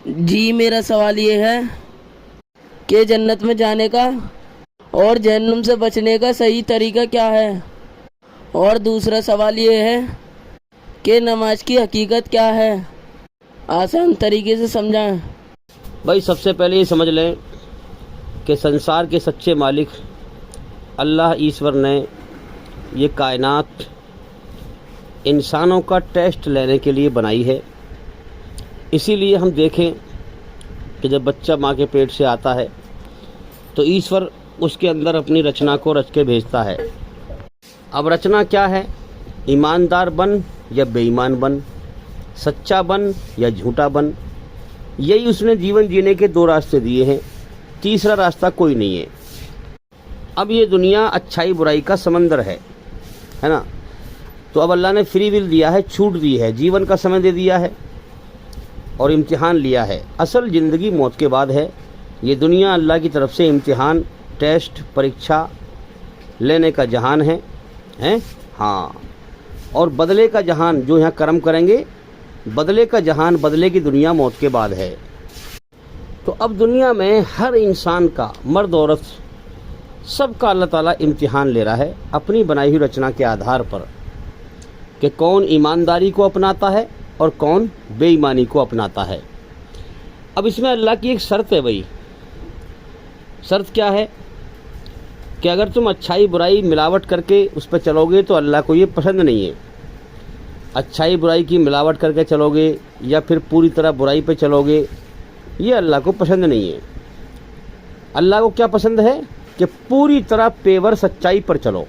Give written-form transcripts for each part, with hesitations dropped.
جی میرا سوال یہ ہے کہ جنت میں جانے کا اور جہنم سے بچنے کا صحیح طریقہ کیا ہے؟ اور دوسرا سوال یہ ہے کہ نماز کی حقیقت کیا ہے؟ آسان طریقے سے سمجھائیں۔ بھائی سب سے پہلے یہ سمجھ لیں کہ سنسار کے سچے مالک اللہ ایشور نے یہ کائنات انسانوں کا ٹیسٹ لینے کے لیے بنائی ہے۔ اسی لیے ہم دیکھیں کہ جب بچہ ماں کے پیٹ سے آتا ہے تو ایشور اس کے اندر اپنی رچنا کو رچ کے بھیجتا ہے۔ اب رچنا کیا ہے؟ ایماندار بن یا بے ایمان بن، سچا بن یا جھوٹا بن، یہی اس نے جیون جینے کے دو راستے دیے ہیں، تیسرا راستہ کوئی نہیں ہے۔ اب یہ دنیا اچھائی برائی کا سمندر ہے نا، تو اب اللہ نے فری ول دیا ہے، چھوٹ دی ہے، جیون کا سمے دے دیا ہے اور امتحان لیا ہے۔ اصل زندگی موت کے بعد ہے۔ یہ دنیا اللہ کی طرف سے امتحان، ٹیسٹ، پریکشا لینے کا جہان ہے ہاں، اور بدلے کا جہان جو یہاں کرم کریں گے، بدلے کا جہان، بدلے کی دنیا موت کے بعد ہے۔ تو اب دنیا میں ہر انسان کا، مرد عورت سب کا اللہ تعالیٰ امتحان لے رہا ہے اپنی بنائی ہوئی رچنا کے آدھار پر، کہ کون ایمانداری کو اپناتا ہے اور کون بے ایمانی کو اپناتا ہے۔ اب اس میں اللہ کی ایک شرط ہے بھائی۔ شرط کیا ہے؟ کہ اگر تم اچھائی برائی ملاوٹ کر کے اس پہ چلو گے تو اللہ کو یہ پسند نہیں ہے۔ اچھائی برائی کی ملاوٹ کر کے چلو گے یا پھر پوری طرح برائی پہ چلو گے، یہ اللہ کو پسند نہیں ہے۔ اللہ کو کیا پسند ہے؟ کہ پوری طرح پیور سچائی پر چلو،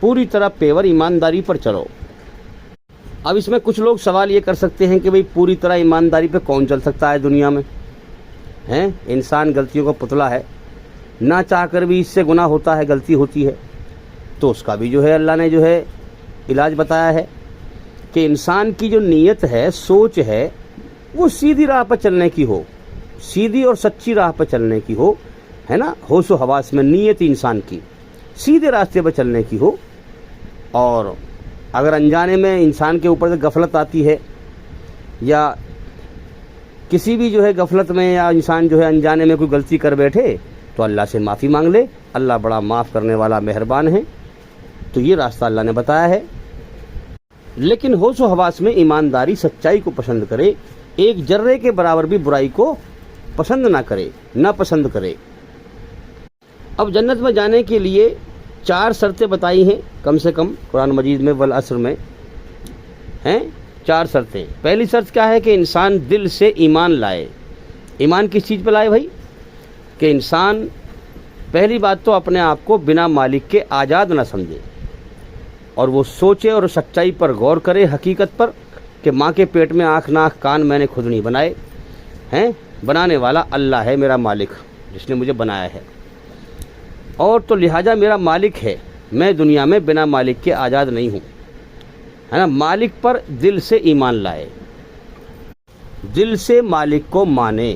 پوری طرح پیور ایمانداری پر چلو۔ اب اس میں کچھ لوگ سوال یہ کر سکتے ہیں کہ بھئی پوری طرح ایمانداری پہ کون چل سکتا ہے دنیا میں؟ انسان غلطیوں کا پتلا ہے، نہ چاہ کر بھی اس سے گناہ ہوتا ہے، غلطی ہوتی ہے، تو اس کا بھی جو ہے اللہ نے جو ہے علاج بتایا ہے کہ انسان کی جو نیت ہے، سوچ ہے، وہ سیدھی راہ پر چلنے کی ہو، سیدھی اور سچی راہ پر چلنے کی ہو، ہے نا، ہوش و حواس میں نیت انسان کی سیدھے راستے پر چلنے کی ہو۔ اور اگر انجانے میں انسان کے اوپر سے غفلت آتی ہے یا کسی بھی جو ہے غفلت میں یا انسان جو ہے انجانے میں کوئی غلطی کر بیٹھے تو اللہ سے معافی مانگ لے، اللہ بڑا معاف کرنے والا مہربان ہے۔ تو یہ راستہ اللہ نے بتایا ہے، لیکن ہوش و حواس میں ایمانداری، سچائی کو پسند کرے، ایک ذرے کے برابر بھی برائی کو پسند نہ کرے، نہ پسند کرے۔ اب جنت میں جانے کے لیے 4 شرطیں بتائی ہیں کم سے کم قرآن مجید میں، والعصر میں ہیں 4 شرطیں۔ پہلی شرط کیا ہے؟ کہ انسان دل سے ایمان لائے۔ ایمان کس چیز پہ لائے بھائی؟ کہ انسان پہلی بات تو اپنے آپ کو بنا مالک کے آزاد نہ سمجھے، اور وہ سوچے اور سچائی پر غور کرے، حقیقت پر، کہ ماں کے پیٹ میں آنکھ ناک کان میں نے خود نہیں بنائے ہیں، بنانے والا اللہ ہے میرا مالک جس نے مجھے بنایا ہے، اور تو لہٰذا میرا مالک ہے، میں دنیا میں بنا مالک کے آزاد نہیں ہوں، ہے نا۔ مالک پر دل سے ایمان لائے، دل سے مالک کو مانے،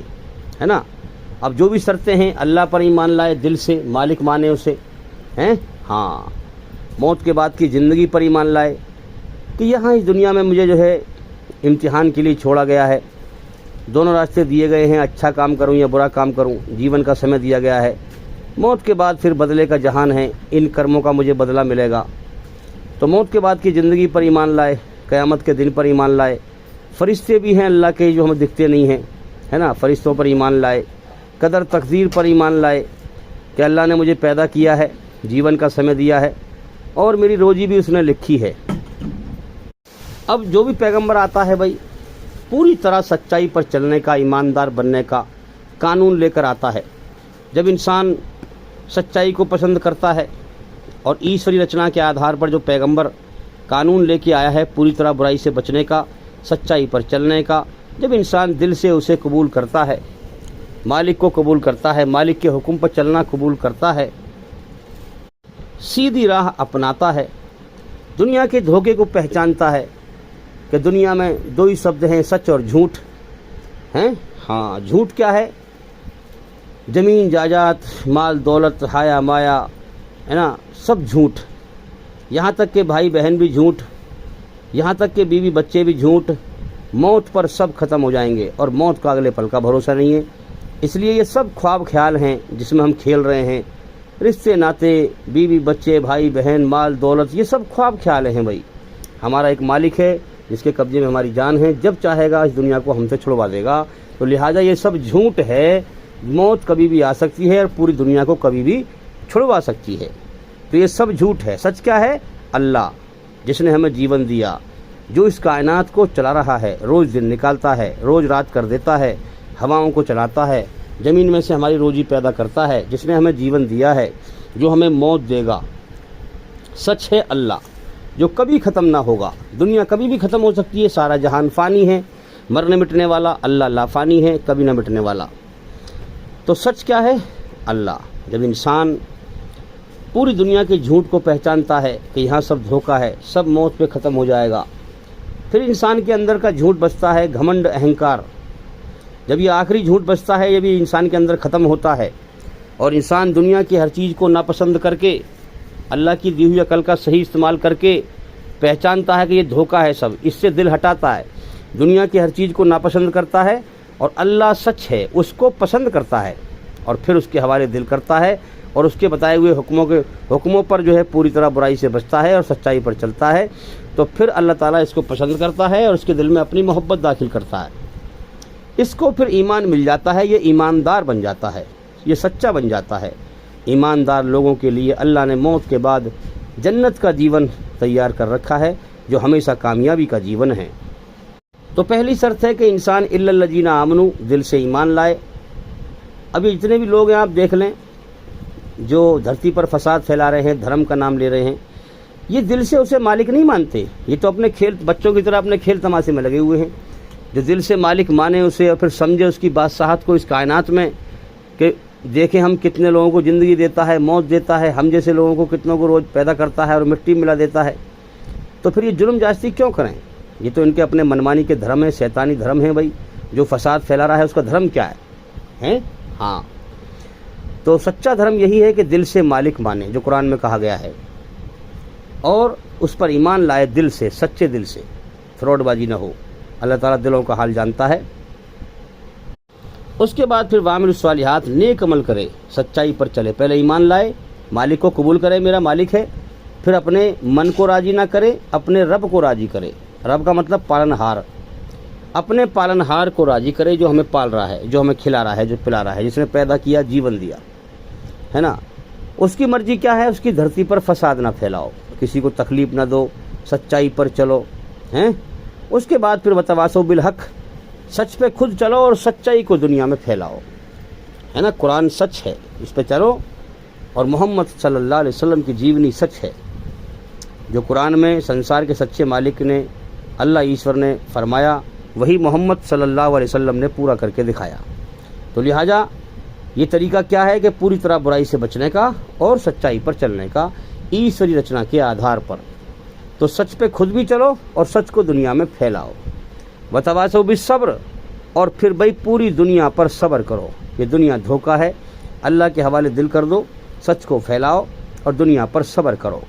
ہے نا۔ اب جو بھی شرطیں ہیں، اللہ پر ایمان لائے، دل سے مالک مانے اسے، ہاں، موت کے بعد کی زندگی پر ایمان لائے کہ یہاں اس دنیا میں مجھے جو ہے امتحان کے لیے چھوڑا گیا ہے، دونوں راستے دیے گئے ہیں، اچھا کام کروں یا برا کام کروں، جیون کا سمے دیا گیا ہے، موت کے بعد پھر بدلے کا جہان ہے، ان کرموں کا مجھے بدلہ ملے گا۔ تو موت کے بعد کی زندگی پر ایمان لائے، قیامت کے دن پر ایمان لائے، فرشتے بھی ہیں اللہ کے جو ہمیں دکھتے نہیں ہیں، ہے نا، فرشتوں پر ایمان لائے، قدر تقدیر پر ایمان لائے کہ اللہ نے مجھے پیدا کیا ہے، جیون کا سمے دیا ہے، اور میری روزی بھی اس نے لکھی ہے۔ اب جو بھی پیغمبر آتا ہے بھائی، پوری طرح سچائی پر چلنے کا، ایماندار بننے کا قانون لے کر آتا ہے۔ جب انسان سچائی کو پسند کرتا ہے اور ایشوری رچنا کے آدھار پر جو پیغمبر قانون لے کے آیا ہے پوری طرح برائی سے بچنے کا، سچائی پر چلنے کا، جب انسان دل سے اسے قبول کرتا ہے، مالک کو قبول کرتا ہے، مالک کے حکم پر چلنا قبول کرتا ہے، سیدھی راہ اپناتا ہے، دنیا کے دھوکے کو پہچانتا ہے کہ دنیا میں 2 ہی شبد ہیں، سچ اور جھوٹ ہیں۔ ہاں، جھوٹ کیا ہے؟ زمین جائیداد، مال دولت، حیا مایا، ہے نا، سب جھوٹ، یہاں تک کہ بھائی بہن بھی جھوٹ، یہاں تک کہ بیوی بچے بھی جھوٹ، موت پر سب ختم ہو جائیں گے اور موت کا اگلے پل کا بھروسہ نہیں ہے۔ اس لیے یہ سب خواب خیال ہیں جس میں ہم کھیل رہے ہیں، رشتے ناتے، بیوی بچے، بھائی بہن، مال دولت، یہ سب خواب خیال ہیں بھائی۔ ہمارا ایک مالک ہے جس کے قبضے میں ہماری جان ہے، جب چاہے گا اس دنیا کو ہم سے چھڑوا دے گا، تو لہٰذا یہ سب جھوٹ ہے۔ موت کبھی بھی آ سکتی ہے اور پوری دنیا کو کبھی بھی چھڑوا سکتی ہے، تو یہ سب جھوٹ ہے۔ سچ کیا ہے؟ اللہ جس نے ہمیں جیون دیا، جو اس کائنات کو چلا رہا ہے، روز دن نکالتا ہے، روز رات کر دیتا ہے، ہواؤں کو چلاتا ہے، زمین میں سے ہماری روزی پیدا کرتا ہے، جس نے ہمیں جیون دیا ہے، جو ہمیں موت دے گا، سچ ہے اللہ جو کبھی ختم نہ ہوگا۔ دنیا کبھی بھی ختم ہو سکتی ہے، سارا جہان فانی ہے، مرنے مٹنے والا، اللہ لا فانی ہے، کبھی نہ مٹنے والا۔ تو سچ کیا ہے؟ اللہ۔ جب انسان پوری دنیا کے جھوٹ کو پہچانتا ہے کہ یہاں سب دھوکہ ہے، سب موت پہ ختم ہو جائے گا، پھر انسان کے اندر کا جھوٹ بچتا ہے، گھمنڈ، اہنکار۔ جب یہ آخری جھوٹ بچتا ہے، یہ بھی انسان کے اندر ختم ہوتا ہے، اور انسان دنیا کی ہر چیز کو ناپسند کر کے اللہ کی دی ہوئی عقل کا صحیح استعمال کر کے پہچانتا ہے کہ یہ دھوکہ ہے سب، اس سے دل ہٹاتا ہے، دنیا کی ہر چیز کو ناپسند کرتا ہے، اور اللہ سچ ہے اس کو پسند کرتا ہے، اور پھر اس کے حوالے دل کرتا ہے، اور اس کے بتائے ہوئے حکموں پر جو ہے پوری طرح برائی سے بچتا ہے اور سچائی پر چلتا ہے، تو پھر اللہ تعالیٰ اس کو پسند کرتا ہے اور اس کے دل میں اپنی محبت داخل کرتا ہے۔ اس کو پھر ایمان مل جاتا ہے، یہ ایماندار بن جاتا ہے، یہ سچا بن جاتا ہے۔ ایماندار لوگوں کے لیے اللہ نے موت کے بعد جنت کا جیون تیار کر رکھا ہے، جو ہمیشہ کامیابی کا جیون ہے۔ تو پہلی شرط ہے کہ انسان الا الذین آمنوا، دل سے ایمان لائے۔ ابھی جتنے بھی لوگ ہیں آپ دیکھ لیں جو دھرتی پر فساد پھیلا رہے ہیں، دھرم کا نام لے رہے ہیں، یہ دل سے اسے مالک نہیں مانتے، یہ تو اپنے کھیل بچوں کی طرح اپنے کھیل تماشے میں لگے ہوئے ہیں۔ جو دل سے مالک مانے اسے اور پھر سمجھے اس کی بادشاہت کو اس کائنات میں، کہ دیکھیں ہم کتنے لوگوں کو زندگی دیتا ہے، موت دیتا ہے، ہم جیسے لوگوں کو کتنوں کو روز پیدا کرتا ہے اور مٹی ملا دیتا ہے، تو پھر یہ ظلم جاستی کیوں کریں؟ یہ تو ان کے اپنے منمانی کے دھرم ہیں، شیطانی دھرم ہیں بھائی۔ جو فساد پھیلا رہا ہے اس کا دھرم کیا ہے؟ ہاں، تو سچا دھرم یہی ہے کہ دل سے مالک مانے، جو قرآن میں کہا گیا ہے، اور اس پر ایمان لائے دل سے، سچے دل سے، فراڈ بازی نہ ہو۔ اللہ تعالیٰ دلوں کا حال جانتا ہے۔ اس کے بعد پھر وعمل الصالحات، نیک عمل کرے، سچائی پر چلے۔ پہلے ایمان لائے، مالک کو قبول کرے، میرا مالک ہے، پھر اپنے من کو راضی نہ کرے، اپنے رب کو راضی کرے۔ رب کا مطلب پالنہار، اپنے پالنہار کو راضی کرے جو ہمیں پال رہا ہے، جو ہمیں کھلا رہا ہے، جو پلا رہا ہے، جس نے پیدا کیا، جیون دیا ہے نا۔ اس کی مرضی کیا ہے؟ اس کی دھرتی پر فساد نہ پھیلاؤ، کسی کو تکلیف نہ دو، سچائی پر چلو ہیں۔ اس کے بعد پھر وتواصوا بالحق، سچ پہ خود چلو اور سچائی کو دنیا میں پھیلاؤ، ہے نا۔ قرآن سچ ہے، اس پہ چلو، اور محمد صلی اللہ علیہ وسلم کی جیونی سچ ہے۔ جو قرآن میں سنسار کے سچے مالک نے، اللہ ایشور نے فرمایا، وہی محمد صلی اللہ علیہ وسلم نے پورا کر کے دکھایا۔ تو لہٰذا یہ طریقہ کیا ہے کہ پوری طرح برائی سے بچنے کا اور سچائی پر چلنے کا، ایشوری رچنا کے آدھار پر۔ تو سچ پہ خود بھی چلو اور سچ کو دنیا میں پھیلاؤ۔ وتواصوا بالصبر، اور پھر بھائی پوری دنیا پر صبر کرو، یہ دنیا دھوکہ ہے، اللہ کے حوالے دل کر دو، سچ کو پھیلاؤ اور دنیا پر صبر کرو۔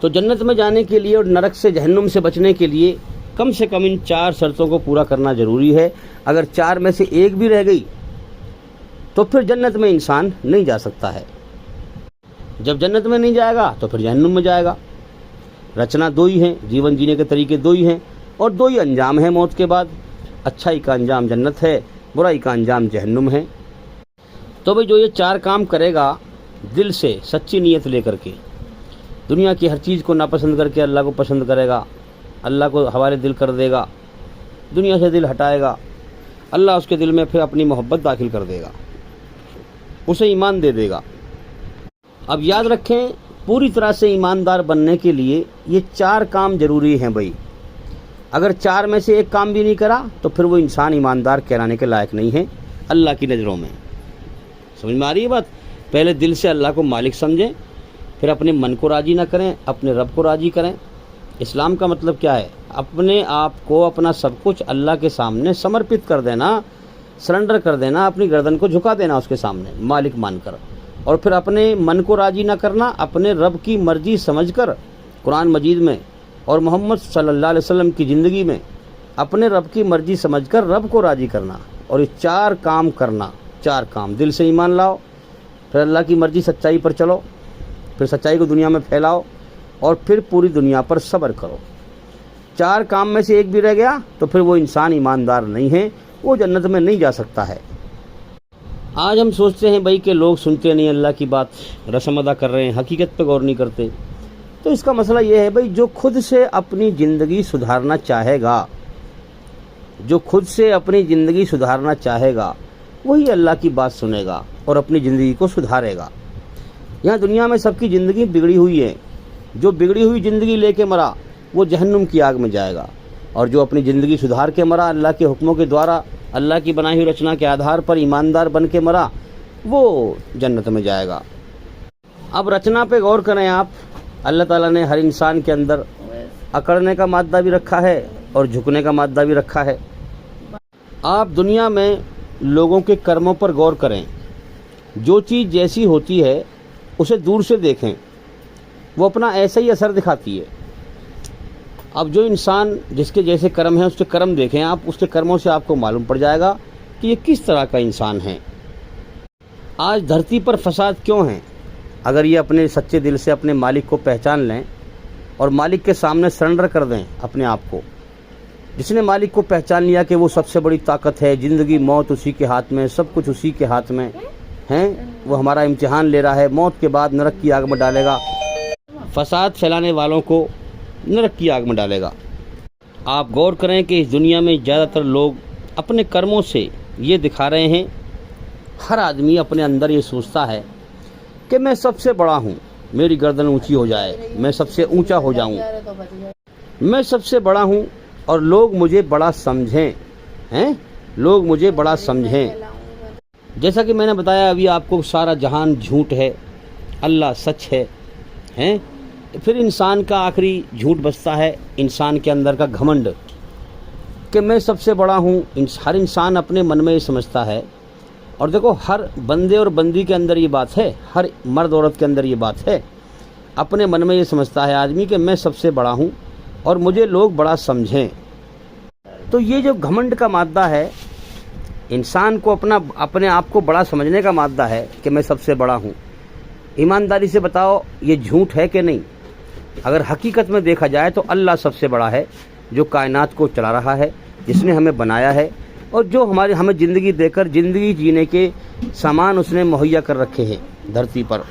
تو جنت میں جانے کے لیے اور نرک سے، جہنم سے بچنے کے لیے کم سے کم ان 4 شرطوں کو پورا کرنا ضروری ہے۔ اگر 4 میں سے ایک بھی رہ گئی تو پھر جنت میں انسان نہیں جا سکتا ہے۔ جب جنت میں نہیں جائے گا تو پھر جہنم میں جائے گا۔ رچنا 2 ہی ہیں، جیون جینے کے طریقے 2 ہی ہیں، اور 2 ہی انجام ہیں موت کے بعد۔ اچھائی کا انجام جنت ہے، برائی کا انجام جہنم ہے۔ تو بھئی جو یہ 4 کام کرے گا دل سے، سچی نیت لے کر کے، دنیا کی ہر چیز کو ناپسند کر کے اللہ کو پسند کرے گا، اللہ کو حوالے دل کر دے گا، دنیا سے دل ہٹائے گا، اللہ اس کے دل میں پھر اپنی محبت داخل کر دے گا، اسے ایمان دے دے گا۔ اب یاد رکھیں، پوری طرح سے ایماندار بننے کے لیے یہ 4 کام ضروری ہیں بھائی۔ اگر 4 میں سے ایک کام بھی نہیں کرا تو پھر وہ انسان ایماندار کہلانے کے لائق نہیں ہے اللہ کی نظروں میں۔ سمجھ میں آ رہی ہے بات؟ پہلے دل سے اللہ کو مالک سمجھیں، پھر اپنے من کو راضی نہ کریں، اپنے رب کو راضی کریں۔ اسلام کا مطلب کیا ہے؟ اپنے آپ کو، اپنا سب کچھ اللہ کے سامنے سمرپت کر دینا، سرنڈر کر دینا، اپنی گردن کو جھکا دینا اس کے سامنے مالک مان کر، اور پھر اپنے من کو راضی نہ کرنا، اپنے رب کی مرضی سمجھ کر قرآن مجید میں اور محمد صلی اللہ علیہ وسلم کی زندگی میں اپنے رب کی مرضی سمجھ کر رب کو راضی کرنا، اور یہ 4 کام کرنا، 4 کام: دل سے ایمان لاؤ، پھر اللہ کی مرضی سچائی پر چلو، پھر سچائی کو دنیا میں پھیلاؤ، اور پھر پوری دنیا پر صبر کرو۔ 4 کام میں سے ایک بھی رہ گیا تو پھر وہ انسان ایماندار نہیں ہے، وہ جنت میں نہیں جا سکتا ہے۔ آج ہم سوچتے ہیں بھائی کہ لوگ سنتے نہیں اللہ کی بات، رسم ادا کر رہے ہیں، حقیقت پہ غور نہیں کرتے۔ تو اس کا مسئلہ یہ ہے بھائی، جو خود سے اپنی زندگی سدھارنا چاہے گا، جو خود سے اپنی زندگی سدھارنا چاہے گا وہی اللہ کی بات سنے گا اور اپنی زندگی کو سدھارے گا۔ یہاں دنیا میں سب کی زندگی بگڑی ہوئی ہے، جو بگڑی ہوئی زندگی لے کے مرا وہ جہنم کی آگ میں جائے گا، اور جو اپنی زندگی سدھار کے مرا، اللہ کے حکموں کے دوارا، اللہ کی بنائی ہوئی رچنا کے آدھار پر ایماندار بن کے مرا، وہ جنت میں جائے گا۔ اب رچنا پہ غور کریں آپ، اللہ تعالیٰ نے ہر انسان کے اندر اکڑنے کا مادہ بھی رکھا ہے اور جھکنے کا مادہ بھی رکھا ہے۔ آپ دنیا میں لوگوں کے کرموں پر غور کریں، جو چیز جیسی ہوتی ہے اسے دور سے دیکھیں، وہ اپنا ایسا ہی اثر دکھاتی ہے۔ اب جو انسان جس کے جیسے کرم ہیں اس کے کرم دیکھیں آپ، اس کے کرموں سے آپ کو معلوم پڑ جائے گا کہ یہ کس طرح کا انسان ہے۔ آج دھرتی پر فساد کیوں ہیں؟ اگر یہ اپنے سچے دل سے اپنے مالک کو پہچان لیں اور مالک کے سامنے سرنڈر کر دیں اپنے آپ کو، جس نے مالک کو پہچان لیا کہ وہ سب سے بڑی طاقت ہے، زندگی موت اسی کے ہاتھ میں، سب کچھ اسی کے ہاتھ میں ہیں، وہ ہمارا امتحان لے رہا ہے، موت کے بعد نرک کی آگ میں ڈالے گا، فساد پھیلانے والوں کو نرک کی آگ میں ڈالے گا۔ آپ غور کریں کہ اس دنیا میں زیادہ تر لوگ اپنے کرموں سے یہ دکھا رہے ہیں، ہر آدمی اپنے اندر یہ سوچتا ہے کہ میں سب سے بڑا ہوں، میری گردن اونچی ہو جائے، میں سب سے اونچا ہو جاؤں، میں سب سے بڑا ہوں اور لوگ مجھے بڑا سمجھیں، لوگ مجھے بڑا سمجھیں۔ جیسا کہ میں نے بتایا ابھی آپ کو، سارا جہان جھوٹ ہے، اللہ سچ ہے، پھر انسان کا آخری جھوٹ بچتا ہے، انسان کے اندر کا گھمنڈ کہ میں سب سے بڑا ہوں۔ ہر انسان اپنے من میں یہ سمجھتا ہے، اور دیکھو ہر بندے اور بندی کے اندر یہ بات ہے، ہر مرد عورت کے اندر یہ بات ہے، اپنے من میں یہ سمجھتا ہے آدمی کہ میں سب سے بڑا ہوں اور مجھے لوگ بڑا سمجھیں۔ تو یہ جو گھمنڈ کا مادہ ہے، انسان کو اپنے آپ کو بڑا سمجھنے کا مادہ ہے کہ میں سب سے بڑا ہوں، ایمانداری سے بتاؤ یہ جھوٹ ہے کہ نہیں؟ اگر حقیقت میں دیکھا جائے تو اللہ سب سے بڑا ہے، جو کائنات کو چلا رہا ہے، جس نے ہمیں بنایا ہے، اور جو ہمیں زندگی دے کر زندگی جینے کے سامان اس نے مہیا کر رکھے ہیں دھرتی پر۔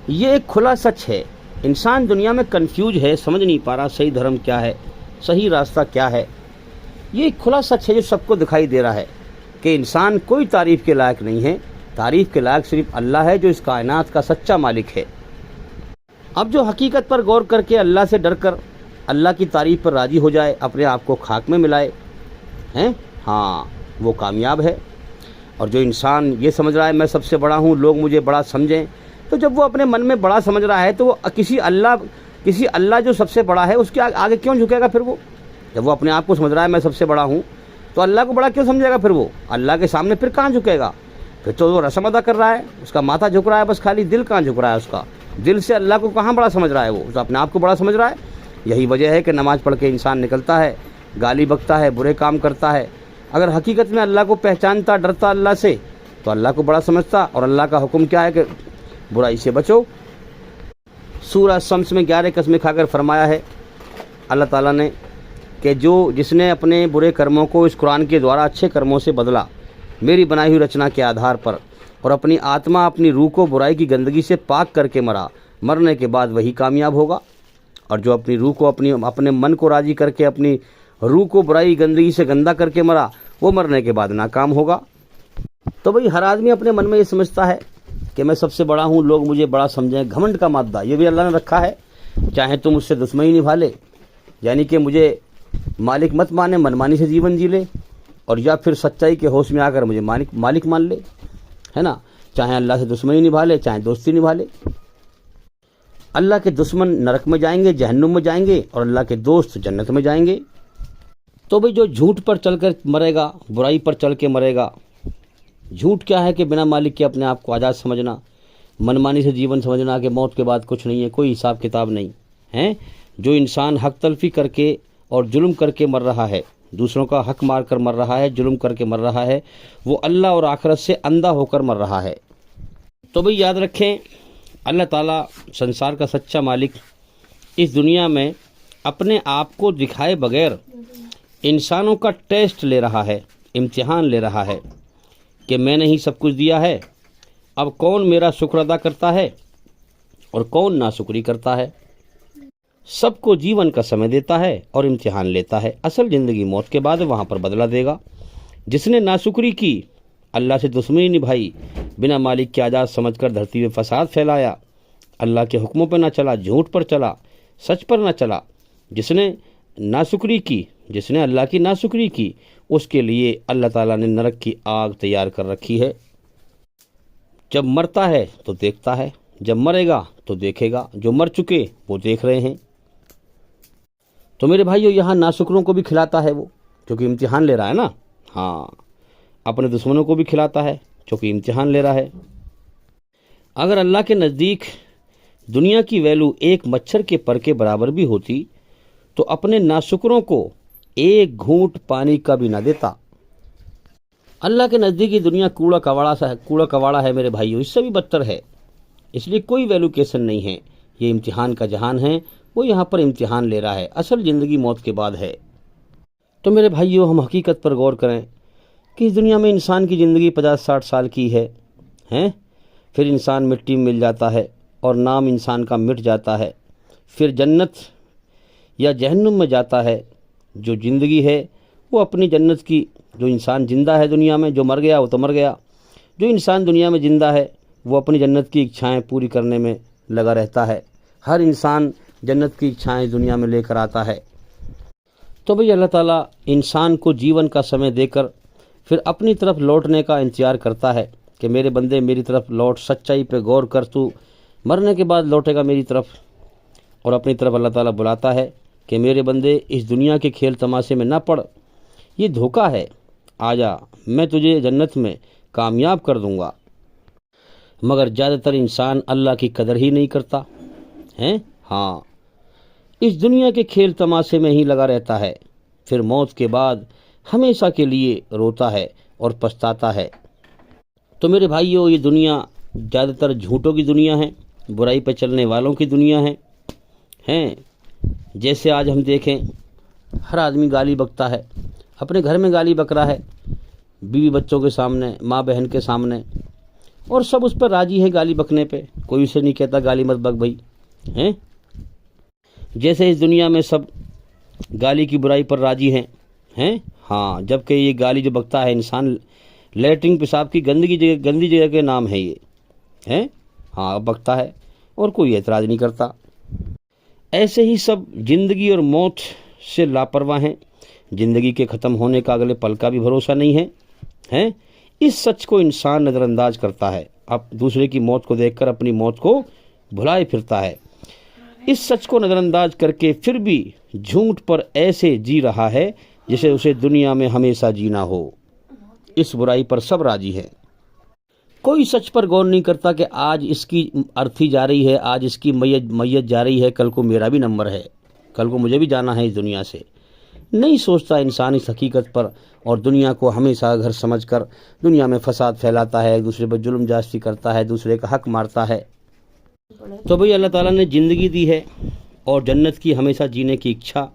یہ ایک کھلا سچ ہے۔ انسان دنیا میں کنفیوز ہے، سمجھ نہیں پا رہا صحیح دھرم کیا ہے، صحیح راستہ کیا ہے۔ یہ ایک کھلا سچ ہے جو سب کو دکھائی دے رہا ہے کہ انسان کوئی تعریف کے لائق نہیں ہے، تعریف کے لائق صرف اللہ ہے جو اس کائنات کا سچا مالک ہے۔ اب جو حقیقت پر غور کر کے اللہ سے ڈر کر اللہ کی تعریف پر راضی ہو جائے، اپنے آپ کو خاک میں ملائے، ہاں وہ کامیاب ہے۔ اور جو انسان یہ سمجھ رہا ہے میں سب سے بڑا ہوں، لوگ مجھے بڑا سمجھیں، تو جب وہ اپنے من میں بڑا سمجھ رہا ہے تو وہ کسی اللہ جو سب سے بڑا ہے اس کے آگے کیوں جھکے گا؟ پھر وہ جب وہ اپنے آپ کو سمجھ رہا ہے میں سب سے بڑا ہوں تو اللہ کو بڑا کیوں سمجھے گا؟ پھر وہ اللہ کے سامنے پھر کہاں جھکے گا؟ پھر تو وہ رسم ادا کر رہا ہے، اس کا ماتھا جھک رہا ہے، بس خالی دل کہاں جھک رہا ہے، اس کا دل سے اللہ کو کہاں بڑا سمجھ رہا ہے؟ وہ تو اپنے آپ کو بڑا سمجھ رہا ہے۔ یہی وجہ ہے کہ نماز پڑھ کے انسان نکلتا ہے، گالی بکتا ہے، برے کام کرتا ہے۔ اگر حقیقت میں اللہ کو پہچانتا، ڈرتا اللہ سے، تو اللہ کو بڑا سمجھتا، اور اللہ کا حکم کیا ہے کہ برائی سے بچو۔ سورہ شمس میں 11 قسمیں کھا کر فرمایا ہے اللہ تعالیٰ نے کہ جس نے اپنے برے کرموں کو اس قرآن کے دوارا اچھے کرموں سے بدلا، میری بنائی ہوئی رچنا کے آدھار پر، اور اپنی آتما اپنی روح کو برائی کی گندگی سے پاک کر کے مرا، مرنے کے بعد وہی کامیاب ہوگا۔ اور جو اپنی روح کو اپنے من کو راضی کر کے اپنی روح کو برائی گندگی سے گندا کر کے مرا، وہ مرنے کے بعد ناکام ہوگا۔ تو بھئی ہر آدمی اپنے من میں یہ سمجھتا ہے کہ میں سب سے بڑا ہوں، لوگ مجھے بڑا سمجھیں۔ گھمنڈ کا مادہ یہ بھی اللہ نے رکھا ہے، چاہے تم اس سے دشمنی نبھا لے، یعنی کہ مجھے مالک مت مانے، منمانی سے جیون جی لے، اور یا پھر سچائی کے ہوش میں آ کر مجھے مالک مان لے، ہے نا، چاہے اللہ سے دشمنی نبھا لے، چاہے دوستی نبھا لے۔ اللہ کے دشمن نرک میں جائیں گے، جہنم میں جائیں گے، اور اللہ کے دوست جنت میں جائیں گے۔ تو بھئی جو جھوٹ پر چل کر مرے گا، برائی پر چل کے مرے گا، جھوٹ کیا ہے کہ بنا مالک کے اپنے آپ کو آزاد سمجھنا، منمانی سے جیون سمجھنا کہ موت کے بعد کچھ نہیں ہے، کوئی حساب کتاب نہیں ہے۔ جو انسان حق تلفی کر کے اور ظلم کر کے مر رہا ہے، دوسروں کا حق مار کر مر رہا ہے، ظلم کر کے مر رہا ہے، وہ اللہ اور آخرت سے اندھا ہو کر مر رہا ہے۔ تو بھئی یاد رکھیں، اللہ تعالیٰ سنسار کا سچا مالک اس دنیا میں اپنے آپ کو دکھائے بغیر انسانوں کا ٹیسٹ لے رہا ہے، امتحان لے رہا ہے کہ میں نے ہی سب کچھ دیا ہے، اب کون میرا شکر ادا کرتا ہے اور کون ناشکری کرتا ہے۔ سب کو جیون کا سمے دیتا ہے اور امتحان لیتا ہے۔ اصل زندگی موت کے بعد وہاں پر بدلہ دے گا۔ جس نے ناشکری کی، اللہ سے دشمنی نبھائی، بنا مالک کے آزاد سمجھ کر دھرتی میں فساد پھیلایا، اللہ کے حکموں پہ نہ چلا، جھوٹ پر چلا، سچ پر نہ چلا، جس نے ناشکری کی، جس نے اللہ کی ناشکری کی، اس کے لیے اللہ تعالیٰ نے نرک کی آگ تیار کر رکھی ہے۔ جب مرتا ہے تو دیکھتا ہے، جب مرے گا تو دیکھے گا۔ جو مر چکے وہ دیکھ رہے ہیں۔ تو میرے بھائیو، یہاں ناشکروں کو بھی کھلاتا ہے وہ، کیونکہ امتحان لے رہا ہے نا۔ ہاں، اپنے دشمنوں کو بھی کھلاتا ہے کیونکہ امتحان لے رہا ہے۔ اگر اللہ کے نزدیک دنیا کی ویلو ایک مچھر کے پر کے برابر بھی ہوتی تو اپنے ناشکروں کو ایک گھونٹ پانی کا بھی نہ دیتا۔ اللہ کے نزدیک یہ دنیا کوڑا کواڑا ہے میرے بھائیو، اس سے بھی بدتر ہے۔ اس لیے کوئی ویلوکیشن نہیں ہے۔ یہ امتحان کا جہان ہے، وہ یہاں پر امتحان لے رہا ہے۔ اصل زندگی موت کے بعد ہے۔ تو میرے بھائیو، ہم حقیقت پر غور کریں کہ اس دنیا میں انسان کی زندگی 50-60 سال کی ہے، پھر انسان مٹی میں مل جاتا ہے اور نام انسان کا مٹ جاتا ہے، پھر جنت یا جہنم میں جاتا ہے۔ جو زندگی ہے وہ اپنی جنت کی، جو انسان زندہ ہے دنیا میں، جو مر گیا وہ تو مر گیا، جو انسان دنیا میں زندہ ہے وہ اپنی جنت کی اچھائیں پوری کرنے میں لگا رہتا ہے۔ ہر انسان جنت کی اچھائیں دنیا میں لے کر آتا ہے۔ تو بھئی اللہ تعالیٰ انسان کو جیون کا سمے دے کر پھر اپنی طرف لوٹنے کا انتظار کرتا ہے کہ میرے بندے میری طرف لوٹ، سچائی پہ غور کر، تو مرنے کے بعد لوٹے گا میری طرف۔ اور اپنی طرف اللہ تعالیٰ بلاتا ہے کہ میرے بندے اس دنیا کے کھیل تماشے میں نہ پڑ، یہ دھوکہ ہے، آجا میں تجھے جنت میں کامیاب کر دوں گا۔ مگر زیادہ تر انسان اللہ کی قدر ہی نہیں کرتا ہے۔ ہاں، اس دنیا کے کھیل تماشے میں ہی لگا رہتا ہے، پھر موت کے بعد ہمیشہ کے لیے روتا ہے اور پچھتاتا ہے۔ تو میرے بھائیو، یہ دنیا زیادہ تر جھوٹوں کی دنیا ہے، برائی پہ چلنے والوں کی دنیا ہے۔ جیسے آج ہم دیکھیں، ہر آدمی گالی بکتا ہے، اپنے گھر میں گالی بک رہا ہے، بیوی بچوں کے سامنے، ماں بہن کے سامنے، اور سب اس پر راضی ہے گالی بکنے پہ، کوئی اسے نہیں کہتا گالی مت بک بھائی۔ جیسے اس دنیا میں سب گالی کی برائی پر راضی ہیں۔ ہاں، جبکہ یہ گالی جو بکتا ہے انسان، لیٹرنگ پیشاب کی گندی جگہ کے نام ہے یہ، ہاں بکتا ہے اور کوئی اعتراض نہیں کرتا۔ ایسے ہی سب زندگی اور موت سے لاپرواہ ہیں۔ زندگی کے ختم ہونے کا اگلے پل کا بھی بھروسہ نہیں ہے۔ اس سچ کو انسان نظر انداز کرتا ہے، اب دوسرے کی موت کو دیکھ کر اپنی موت کو بھلائے پھرتا ہے۔ اس سچ کو نظر انداز کر کے پھر بھی جھوٹ پر ایسے جی رہا ہے جسے اسے دنیا میں ہمیشہ جینا ہو۔ اس برائی پر سب راضی ہے۔ کوئی سچ پر غور نہیں کرتا کہ آج اس کی ارتھی جا رہی ہے، آج اس کی میت جا رہی ہے، کل کو میرا بھی نمبر ہے، کل کو مجھے بھی جانا ہے اس دنیا سے۔ نہیں سوچتا انسان اس حقیقت پر، اور دنیا کو ہمیشہ گھر سمجھ کر دنیا میں فساد پھیلاتا ہے، ایک دوسرے پر ظلم جاستی کرتا ہے، دوسرے کا حق مارتا ہے۔ تو بھئی اللہ تعالیٰ نے زندگی دی ہے اور جنت کی ہمیشہ جینے کی اچھا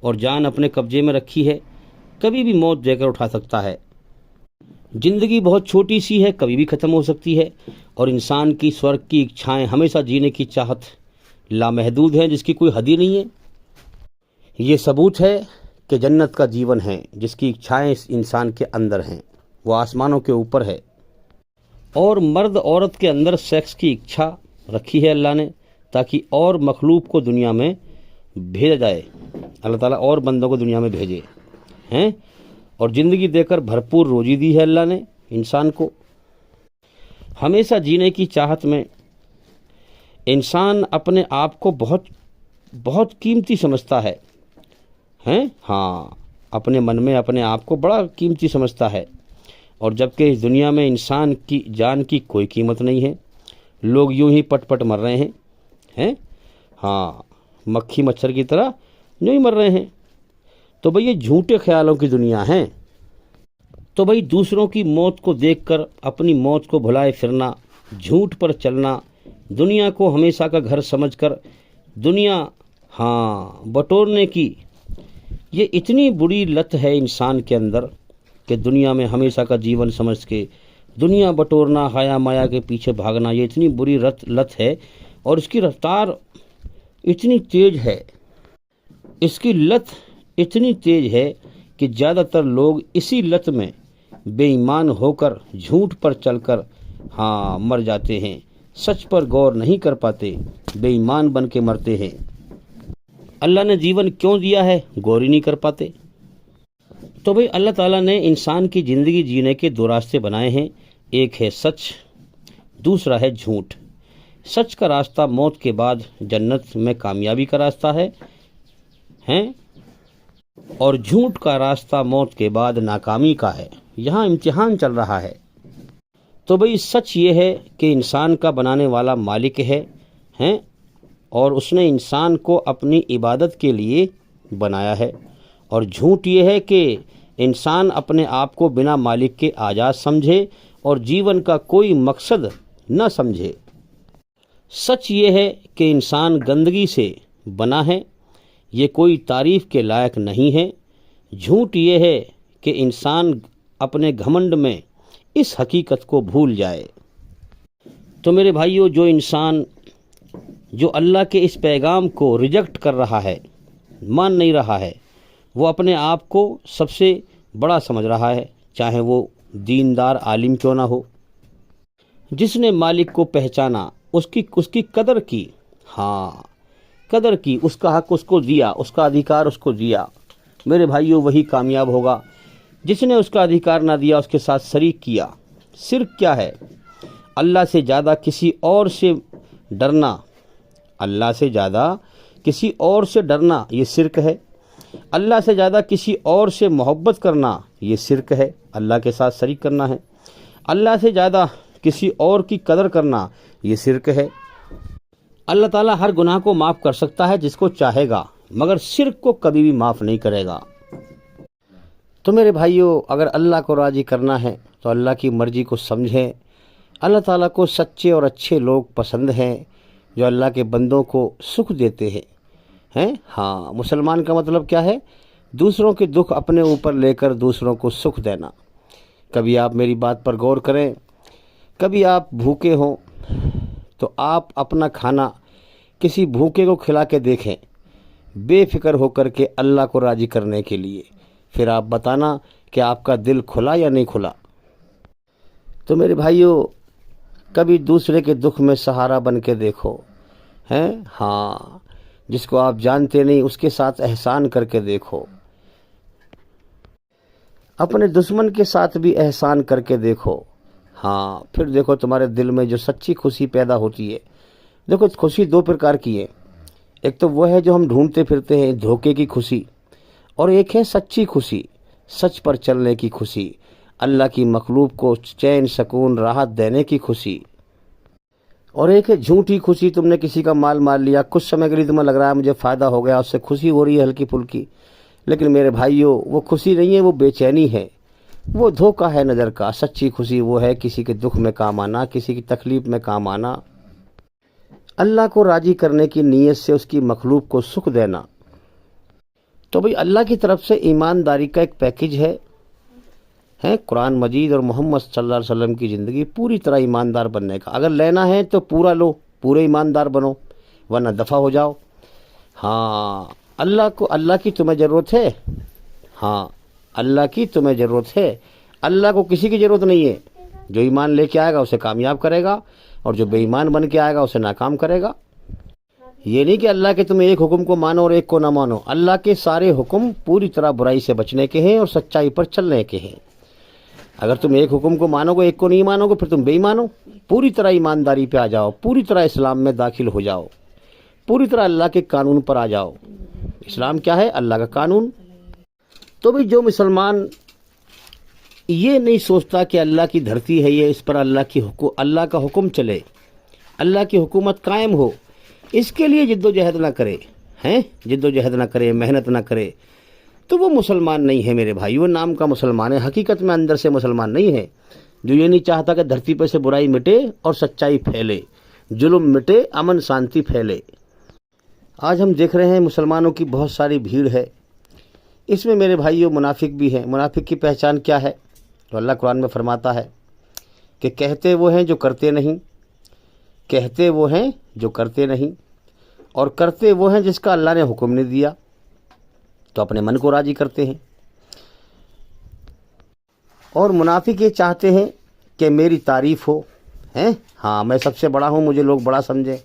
اور جان اپنے قبضے میں رکھی ہے، کبھی بھی موت دے کر اٹھا سکتا ہے۔ زندگی بہت چھوٹی سی ہے، کبھی بھی ختم ہو سکتی ہے، اور انسان کی سورگ کی اچھائیں، ہمیشہ جینے کی چاہت لامحدود ہیں، جس کی کوئی حد ہی نہیں ہے۔ یہ ثبوت ہے کہ جنت کا جیون ہے جس کی اچھائیں اس انسان کے اندر ہیں، وہ آسمانوں کے اوپر ہے۔ اور مرد عورت کے اندر سیکس کی اچھا رکھی ہے اللہ نے، تاکہ اور مخلوق کو دنیا میں بھیجا جائے، اللہ تعالیٰ اور بندوں کو دنیا میں بھیجے ہیں، اور زندگی دے کر بھرپور روزی دی ہے اللہ نے انسان کو۔ ہمیشہ جینے کی چاہت میں انسان اپنے آپ کو بہت بہت قیمتی سمجھتا ہے، ہاں، اپنے من میں اپنے آپ کو بڑا قیمتی سمجھتا ہے، اور جبکہ اس دنیا میں انسان کی جان کی کوئی قیمت نہیں ہے، لوگ یوں ہی پٹ پٹ مر رہے ہیں، ہاں، مکھی مچھر کی طرح یوں ہی مر رہے ہیں۔ تو بھئی یہ جھوٹے خیالوں کی دنیا ہے۔ تو بھئی دوسروں کی موت کو دیکھ کر اپنی موت کو بھلائے پھرنا، جھوٹ پر چلنا، دنیا کو ہمیشہ کا گھر سمجھ کر دنیا بٹورنے کی یہ اتنی بری لت ہے انسان کے اندر کہ دنیا میں ہمیشہ کا جیون سمجھ کے دنیا بٹورنا، حیا مایا کے پیچھے بھاگنا، یہ اتنی بری لت ہے اور اس کی رفتار اتنی تیز ہے، اس کی لت اتنی تیز ہے کہ زیادہ تر لوگ اسی لت میں بے ایمان ہو کر جھوٹ پر چل کر مر جاتے ہیں، سچ پر غور نہیں کر پاتے، بے ایمان بن کے مرتے ہیں۔ اللہ نے جیون کیوں دیا ہے غور ہی نہیں کر پاتے۔ تو بھئی اللہ تعالیٰ نے انسان کی زندگی جینے کے دو راستے بنائے ہیں، ایک ہے سچ، دوسرا ہے جھوٹ۔ سچ کا راستہ موت کے بعد جنت میں کامیابی کا راستہ ہے اور جھوٹ کا راستہ موت کے بعد ناکامی کا ہے، یہاں امتحان چل رہا ہے۔ تو بھئی سچ یہ ہے کہ انسان کا بنانے والا مالک ہے اور اس نے انسان کو اپنی عبادت کے لیے بنایا ہے، اور جھوٹ یہ ہے کہ انسان اپنے آپ کو بنا مالک کے آزاد سمجھے اور جیون کا کوئی مقصد نہ سمجھے۔ سچ یہ ہے کہ انسان گندگی سے بنا ہے، یہ کوئی تعریف کے لائق نہیں ہے۔ جھوٹ یہ ہے کہ انسان اپنے گھمنڈ میں اس حقیقت کو بھول جائے۔ تو میرے بھائیو، جو انسان جو اللہ کے اس پیغام کو ریجیکٹ کر رہا ہے، مان نہیں رہا ہے، وہ اپنے آپ کو سب سے بڑا سمجھ رہا ہے، چاہے وہ دیندار عالم کیوں نہ ہو۔ جس نے مالک کو پہچانا، اس کی قدر کی، قدر کی، اس کا حق اس کو دیا، اس کا ادھیکار اس کو دیا، میرے بھائیو وہی کامیاب ہوگا۔ جس نے اس کا ادھیکار نہ دیا، اس کے ساتھ شریک کیا۔ شرک کیا ہے؟ اللہ سے زیادہ کسی اور سے ڈرنا، اللہ سے زیادہ کسی اور سے ڈرنا یہ شرک ہے۔ اللہ سے زیادہ کسی اور سے محبت کرنا یہ شرک ہے، اللہ کے ساتھ شریک کرنا ہے۔ اللہ سے زیادہ کسی اور کی قدر کرنا یہ شرک ہے۔ اللہ تعالیٰ ہر گناہ کو معاف کر سکتا ہے جس کو چاہے گا، مگر شرک کو کبھی بھی معاف نہیں کرے گا۔ تو میرے بھائیو، اگر اللہ کو راضی کرنا ہے تو اللہ کی مرضی کو سمجھیں۔ اللہ تعالیٰ کو سچے اور اچھے لوگ پسند ہیں جو اللہ کے بندوں کو سکھ دیتے ہیں۔ مسلمان کا مطلب کیا ہے؟ دوسروں کے دکھ اپنے اوپر لے کر دوسروں کو سکھ دینا۔ کبھی آپ میری بات پر غور کریں، کبھی آپ بھوکے ہوں تو آپ اپنا کھانا کسی بھوکے کو کھلا کے دیکھیں، بے فکر ہو کر کے اللہ کو راضی کرنے کے لیے، پھر آپ بتانا کہ آپ کا دل کھلا یا نہیں کھلا۔ تو میرے بھائیو، کبھی دوسرے کے دکھ میں سہارا بن کے دیکھو، جس کو آپ جانتے نہیں اس کے ساتھ احسان کر کے دیکھو، اپنے دشمن کے ساتھ بھی احسان کر کے دیکھو، پھر دیکھو تمہارے دل میں جو سچی خوشی پیدا ہوتی ہے۔ دیکھو خوشی دو پرکار کی ہے، ایک تو وہ ہے جو ہم ڈھونڈتے پھرتے ہیں، دھوکے کی خوشی، اور ایک ہے سچی خوشی، سچ پر چلنے کی خوشی، اللہ کی مخلوق کو چین سکون راحت دینے کی خوشی۔ اور ایک ہے جھوٹی خوشی، تم نے کسی کا مال لیا، کچھ سمے کے لیے تمہیں لگ رہا ہے مجھے فائدہ ہو گیا، اس سے خوشی ہو رہی ہے ہلکی پھلکی، لیکن میرے بھائیو وہ خوشی نہیں ہے، وہ بے چینی ہے، وہ دھوکہ ہے نظر کا۔ سچی خوشی وہ ہے کسی کے دکھ میں کام آنا، کسی کی تکلیف میں کام آنا، اللہ کو راضی کرنے کی نیت سے اس کی مخلوق کو سکھ دینا۔ تو بھئی اللہ کی طرف سے ایمانداری کا ایک پیکج ہے قرآن مجید اور محمد صلی اللہ علیہ وسلم کی زندگی پوری طرح ایماندار بننے کا۔ اگر لینا ہے تو پورا لو، پورے ایماندار بنو، ورنہ دفع ہو جاؤ۔ اللہ کی تمہیں ضرورت ہے، اللہ کی تمہیں ضرورت ہے، اللہ کو کسی کی ضرورت نہیں ہے۔ جو ایمان لے کے آئے گا اسے کامیاب کرے گا، اور جو بے ایمان بن کے آئے گا اسے ناکام کرے گا۔ یہ نہیں کہ اللہ کے تم ایک حکم کو مانو اور ایک کو نہ مانو، اللہ کے سارے حکم پوری طرح برائی سے بچنے کے ہیں اور سچائی پر چلنے کے ہیں۔ اگر تم ایک حکم کو مانو گے، ایک کو نہیں مانو گے، پھر تم بے ایمان ہو۔ پوری طرح ایمانداری پہ آ جاؤ، پوری طرح اسلام میں داخل ہو جاؤ، پوری طرح اللہ کے قانون پر آ جاؤ۔ اسلام کیا ہے؟ اللہ کا قانون۔ تو بھی جو مسلمان یہ نہیں سوچتا کہ اللہ کی دھرتی ہے یہ، اس پر اللہ کا حکم چلے، اللہ کی حکومت قائم ہو، اس کے لیے جد و جہد نہ کرے، جد و جہد نہ کرے، محنت نہ کرے، تو وہ مسلمان نہیں ہے میرے بھائی، وہ نام کا مسلمان ہے، حقیقت میں اندر سے مسلمان نہیں ہے، جو یہ نہیں چاہتا کہ دھرتی پہ سے برائی مٹے اور سچائی پھیلے، ظلم مٹے، امن شانتی پھیلے۔ آج ہم دیکھ رہے ہیں مسلمانوں کی بہت ساری بھیڑ ہے، اس میں میرے بھائیوں منافق بھی ہیں۔ منافق کی پہچان کیا ہے؟ تو اللہ قرآن میں فرماتا ہے کہ کہتے وہ ہیں جو کرتے نہیں، کہتے وہ ہیں جو کرتے نہیں، اور کرتے وہ ہیں جس کا اللہ نے حکم نہیں دیا، تو اپنے من کو راضی کرتے ہیں۔ اور منافق یہ چاہتے ہیں کہ میری تعریف ہو، ہیں ہاں میں سب سے بڑا ہوں، مجھے لوگ بڑا سمجھیں،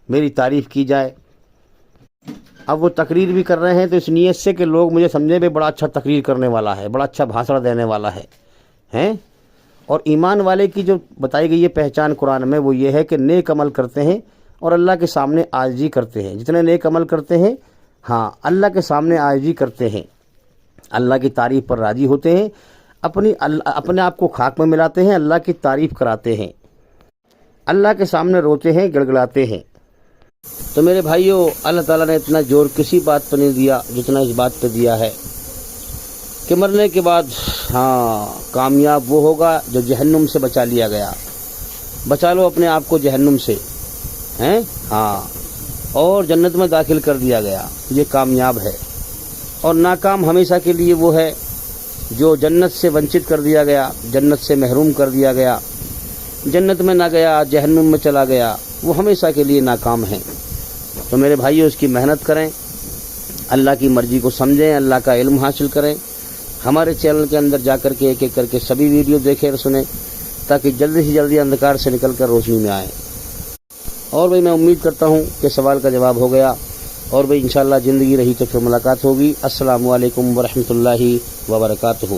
میری تعریف کی جائے۔ اب وہ تقریر بھی کر رہے ہیں تو اس نیت سے کہ لوگ مجھے سمجھیں بھی بڑا اچھا تقریر کرنے والا ہے، بڑا اچھا بھاشن دینے والا ہے، ہیں۔ اور ایمان والے کی جو بتائی گئی ہے پہچان قرآن میں وہ یہ ہے کہ نیک عمل کرتے ہیں اور اللہ کے سامنے عاجزی کرتے ہیں۔ جتنے نیک عمل کرتے ہیں ہاں اللہ کے سامنے عاجزی کرتے ہیں، اللہ کی تعریف پر راضی ہوتے ہیں، اپنے آپ کو خاک میں ملاتے ہیں، اللہ کی تعریف کراتے ہیں، اللہ کے سامنے روتے ہیں، گڑگڑاتے ہیں۔ تو میرے بھائیوں، اللہ تعالیٰ نے اتنا زور کسی بات پہ نہیں دیا جتنا اس بات پہ دیا ہے کہ مرنے کے بعد ہاں کامیاب وہ ہوگا جو جہنم سے بچا لیا گیا۔ بچا لو اپنے آپ کو جہنم سے، ہیں ہاں، اور جنت میں داخل کر دیا گیا، یہ کامیاب ہے۔ اور ناکام ہمیشہ کے لیے وہ ہے جو جنت سے ونچت کر دیا گیا، جنت سے محروم کر دیا گیا، جنت میں نہ گیا، جہنم میں چلا گیا، وہ ہمیشہ کے لیے ناکام ہیں۔ تو میرے بھائیو اس کی محنت کریں، اللہ کی مرضی کو سمجھیں، اللہ کا علم حاصل کریں۔ ہمارے چینل کے اندر جا کر کے ایک ایک کر کے سبھی ویڈیو دیکھیں اور سنیں تاکہ جلدی سے جلدی اندھکار سے نکل کر روشنی میں آئیں۔ اور بھئی میں امید کرتا ہوں کہ سوال کا جواب ہو گیا، اور بھئی انشاءاللہ زندگی رہی تو پھر ملاقات ہوگی۔ السلام علیکم ورحمۃ اللہ وبرکاتہ۔